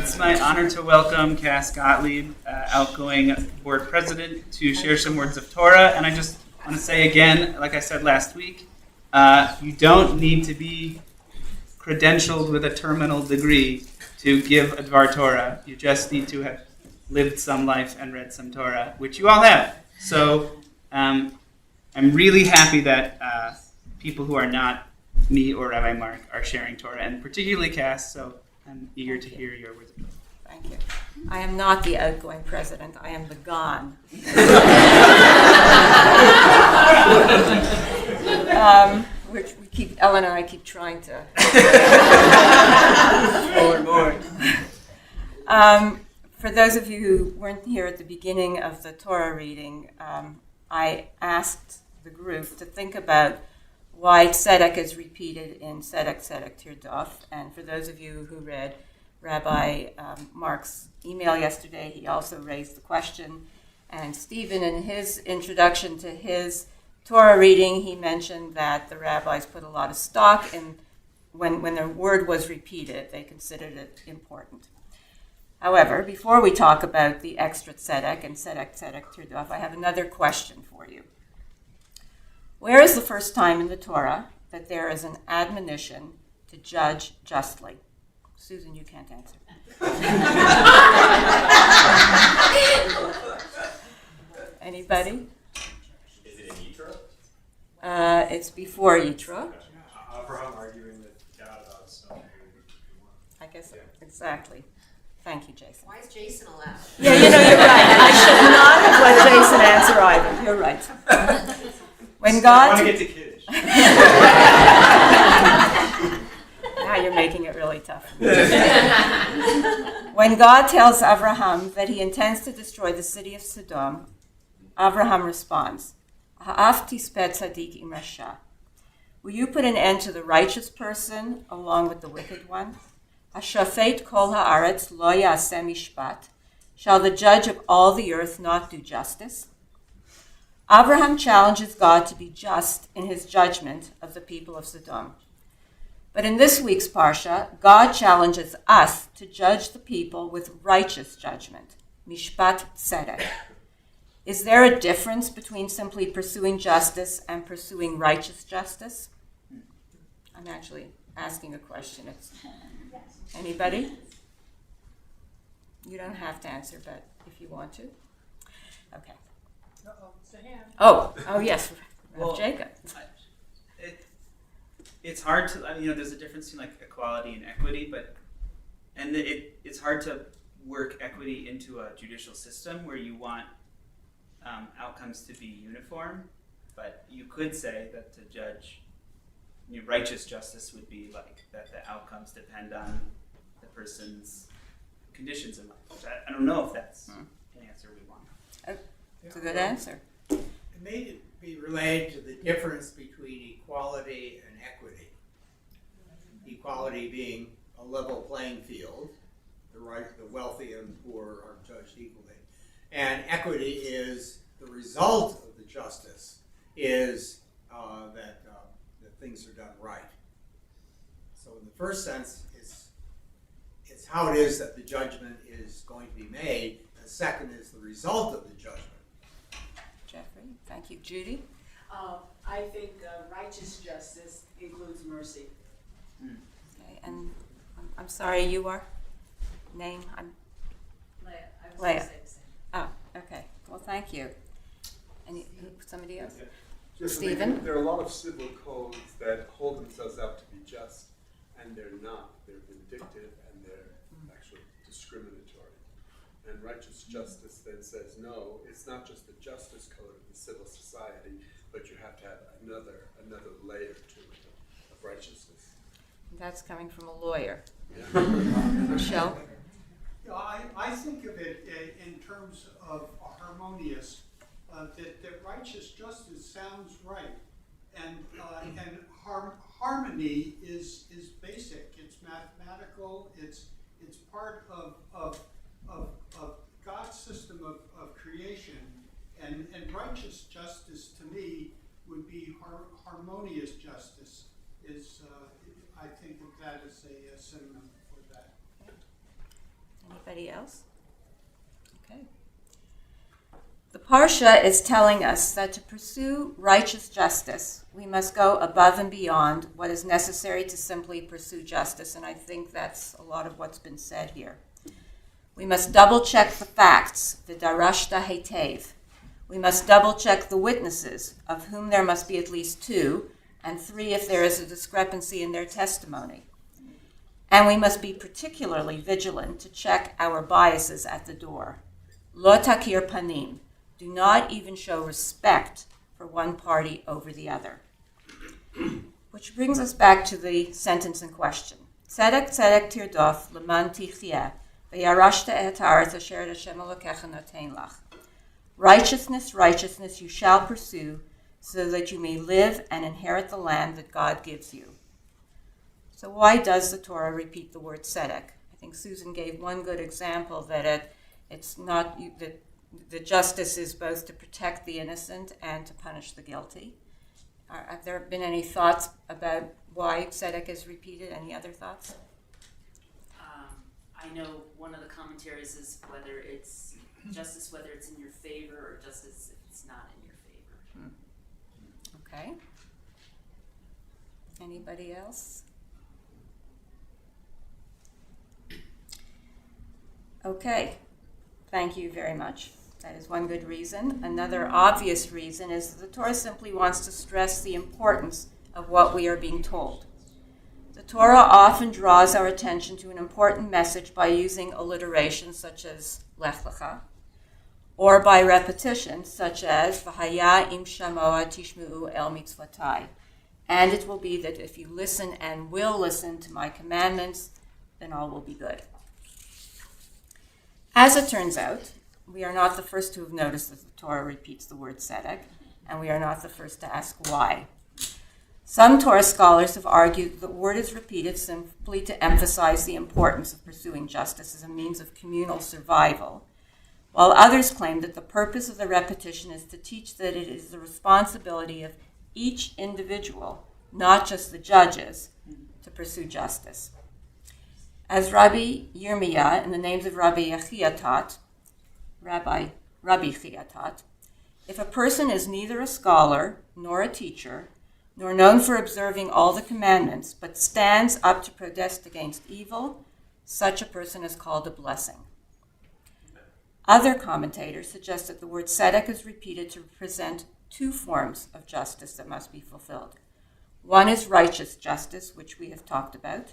It's my honor to welcome Cass Gottlieb, outgoing board president, to share some words of Torah. And I just want to say again, like I said last week, you don't need to be credentialed with a terminal degree to give a Dvar Torah. You just need to have lived some life and read some Torah, which you all have. So I'm really happy that people who are not me or Rabbi Mark are sharing Torah, and particularly Cass, so I'm eager to hear your words. Thank you. I am not the outgoing president. I am the gone. Which Ellen and I keep trying to. More. For those of you who weren't here at the beginning of the Torah reading, I asked the group to think about why tzedek is repeated in tzedek tirdof. And for those of you who read Rabbi Mark's email yesterday, he also raised the question. And Stephen, in his introduction to his Torah reading, he mentioned that the rabbis put a lot of stock in when the word was repeated, they considered it important. However, before we talk about the extra tzedek and tzedek tirdof, I have another question for you. Where is the first time in the Torah that there is an admonition to judge justly? Susan, you can't answer. Anybody? Is it in Yitro? It's before Yitro. Abraham arguing with God about something. I guess exactly. Thank you, Jason. Why is Jason allowed? Yeah, you're right. I should not have let Jason answer either. You're right. When God, I want to get to Kiddush. now you're making it really tough. When God tells Abraham that he intends to destroy the city of Sodom, Abraham responds, "Ha'af tispeh tzadik im rasha." Will you put an end to the righteous person along with the wicked one? Hashafet kol haaretz lo ya'aseh mishpat. Shall the judge of all the earth not do justice? Abraham challenges God to be just in his judgment of the people of Sodom. But in this week's Parsha, God challenges us to judge the people with righteous judgment, mishpat tzedek. Is there a difference between simply pursuing justice and pursuing righteous justice? I'm actually asking a question. Anybody? You don't have to answer, but if you want to. Okay. Oh, yes, Well, Jacob. It's hard to, there's a difference between like equality and equity, it's hard to work equity into a judicial system where you want outcomes to be uniform, but you could say that to judge righteous justice would be like that the outcomes depend on the person's conditions in life. Which I don't know if that's an answer we want. It's a good answer. It may be related to the difference between equality and equity. Equality being a level playing field, the wealthy and the poor are judged equally. And equity is the result of the justice is that things are done right. So in the first sense, it's how it is that the judgment is going to be made. The second is the result of the judgment. Jeffrey, thank you. Judy? I think righteous justice includes mercy. Okay, and I'm sorry, you are? Name? I'm Leah. I was Leah. gonna say the same. Oh, okay. Well, thank you. Somebody else? Yes, Stephen? there are a lot of civil codes that hold themselves out to be just, and they're not. They're vindictive and they're actually discriminatory. And righteous justice then says, no, it's not just the justice code of the civil society, but you have to have another layer to it of righteousness. That's coming from a lawyer. Yeah. Michelle? I think of it in terms of harmonious, that righteous justice sounds right, and harmony is basic. It's mathematical. It's part of God's system of creation, and righteous justice to me would be harmonious justice. I think of that as a synonym for that. Anybody else? Okay. The Parsha is telling us that to pursue righteous justice, we must go above and beyond what is necessary to simply pursue justice, and I think that's a lot of what's been said here. We must double-check the facts, the darashta hetev. We must double-check the witnesses, of whom there must be at least 2, and 3 if there is a discrepancy in their testimony. And we must be particularly vigilant to check our biases at the door. Lo takir panim. Do not even show respect for one party over the other. Which brings us back to the sentence in question. Tzedek tzedek tirdof leman tichyeh v'yarashta et haaretz asher Hashem Elokecha noten lach. Righteousness, righteousness you shall pursue, so that you may live and inherit the land that God gives you. So why does the Torah repeat the word tzedek? I think Susan gave one good example that it's not that the justice is both to protect the innocent and to punish the guilty. Have there been any thoughts about why tzedek is repeated? Any other thoughts? I know one of the commentaries is whether it's justice, whether it's in your favor, or justice if it's not in your favor. Okay. Anybody else? Okay. Thank you very much. That is one good reason. Another obvious reason is that the Torah simply wants to stress the importance of what we are being told. The Torah often draws our attention to an important message by using alliteration such as Lech Lecha, or by repetition such as V'haya im shamoa tishmeu el mitzvotai. And it will be that if you listen and will listen to my commandments, then all will be good. As it turns out, we are not the first to have noticed that the Torah repeats the word tzedek, and we are not the first to ask why. Some Torah scholars have argued that the word is repeated simply to emphasize the importance of pursuing justice as a means of communal survival, while others claim that the purpose of the repetition is to teach that it is the responsibility of each individual, not just the judges, to pursue justice. As Rabbi Yirmiyah, in the names of Rabbi Yechia taught, Rabbi Chia taught, if a person is neither a scholar nor a teacher, nor known for observing all the commandments, but stands up to protest against evil, such a person is called a blessing. Other commentators suggest that the word tzedek is repeated to represent 2 forms of justice that must be fulfilled. One is righteous justice, which we have talked about.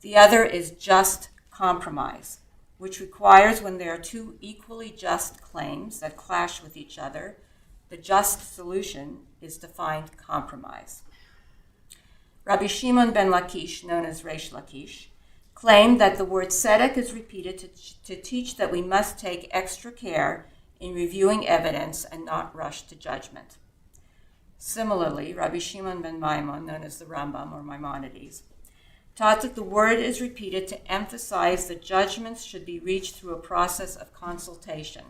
The other is just compromise, which requires when there are 2 equally just claims that clash with each other, the just solution is to find compromise. Rabbi Shimon ben Lakish, known as Reish Lakish, claimed that the word tzedek is repeated to teach that we must take extra care in reviewing evidence and not rush to judgment. Similarly, Rabbi Shimon ben Maimon, known as the Rambam or Maimonides, taught that the word is repeated to emphasize that judgments should be reached through a process of consultation.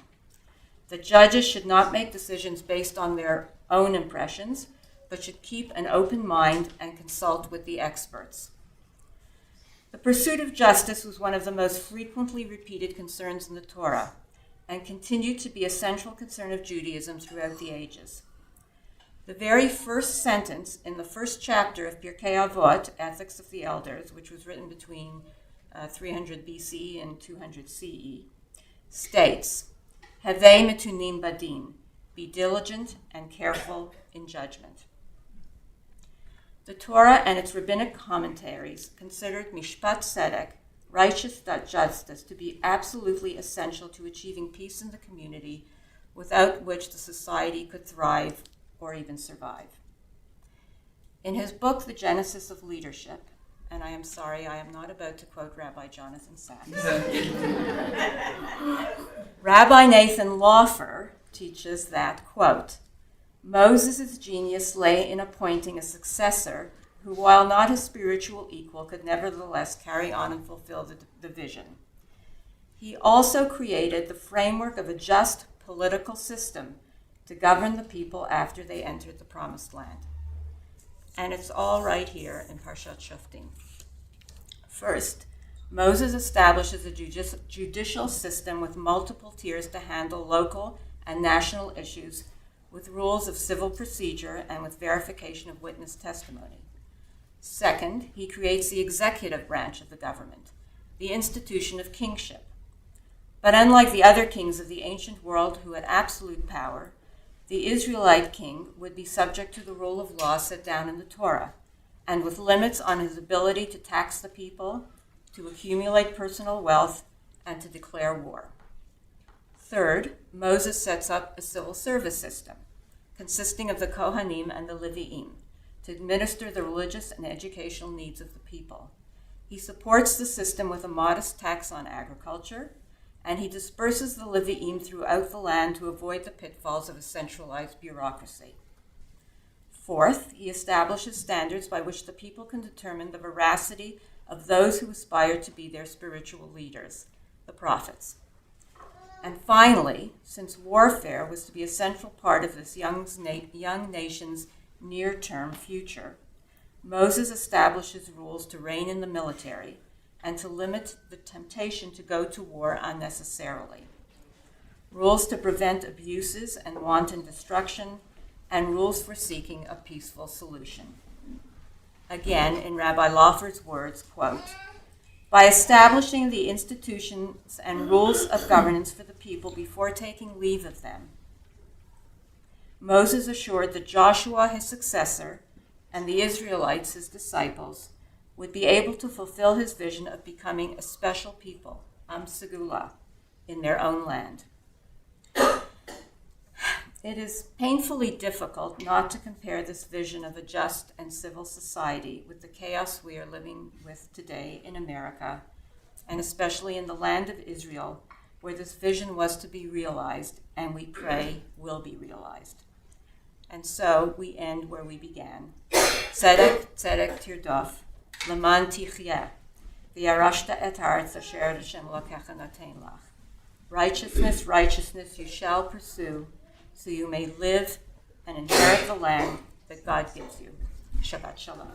The judges should not make decisions based on their own impressions, but should keep an open mind and consult with the experts. The pursuit of justice was one of the most frequently repeated concerns in the Torah, and continued to be a central concern of Judaism throughout the ages. The very first sentence in the first chapter of Pirkei Avot, Ethics of the Elders, which was written between 300 BC and 200 CE, states, Havei metunim badin, be diligent and careful in judgment. The Torah and its rabbinic commentaries considered mishpat tzedek, righteous justice, to be absolutely essential to achieving peace in the community, without which the society could thrive or even survive. In his book, The Genesis of Leadership, and I am sorry, I am not about to quote Rabbi Jonathan Sachs, Rabbi Nathan Laufer teaches that, quote, Moses' genius lay in appointing a successor who, while not his spiritual equal, could nevertheless carry on and fulfill the vision. He also created the framework of a just political system to govern the people after they entered the Promised Land. And it's all right here in Parshat Shoftim. First, Moses establishes a judicial system with multiple tiers to handle local and national issues, with rules of civil procedure and with verification of witness testimony. Second, he creates the executive branch of the government, the institution of kingship. But unlike the other kings of the ancient world who had absolute power, the Israelite king would be subject to the rule of law set down in the Torah, and with limits on his ability to tax the people, to accumulate personal wealth, and to declare war. Third, Moses sets up a civil service system consisting of the Kohanim and the Levi'im to administer the religious and educational needs of the people. He supports the system with a modest tax on agriculture, and he disperses the Levi'im throughout the land to avoid the pitfalls of a centralized bureaucracy. Fourth, he establishes standards by which the people can determine the veracity of those who aspire to be their spiritual leaders, the prophets. And finally, since warfare was to be a central part of this young nation's near-term future, Moses establishes rules to rein in the military and to limit the temptation to go to war unnecessarily, rules to prevent abuses and wanton destruction, and rules for seeking a peaceful solution. Again, in Rabbi Lawford's words, quote, "By establishing the institutions and rules of governance for the people before taking leave of them, Moses assured that Joshua, his successor, and the Israelites, his disciples, would be able to fulfill his vision of becoming a special people, Am Segula, in their own land." It is painfully difficult not to compare this vision of a just and civil society with the chaos we are living with today in America, and especially in the land of Israel, where this vision was to be realized, and we pray will be realized. And so we end where we began. Tzedek, tzedek tirdof, leman tichyeh, v'yarashta et haaretz asher Hashem Elokecha noten lach. Righteousness, righteousness you shall pursue, so you may live and inherit the land that God gives you. Shabbat shalom.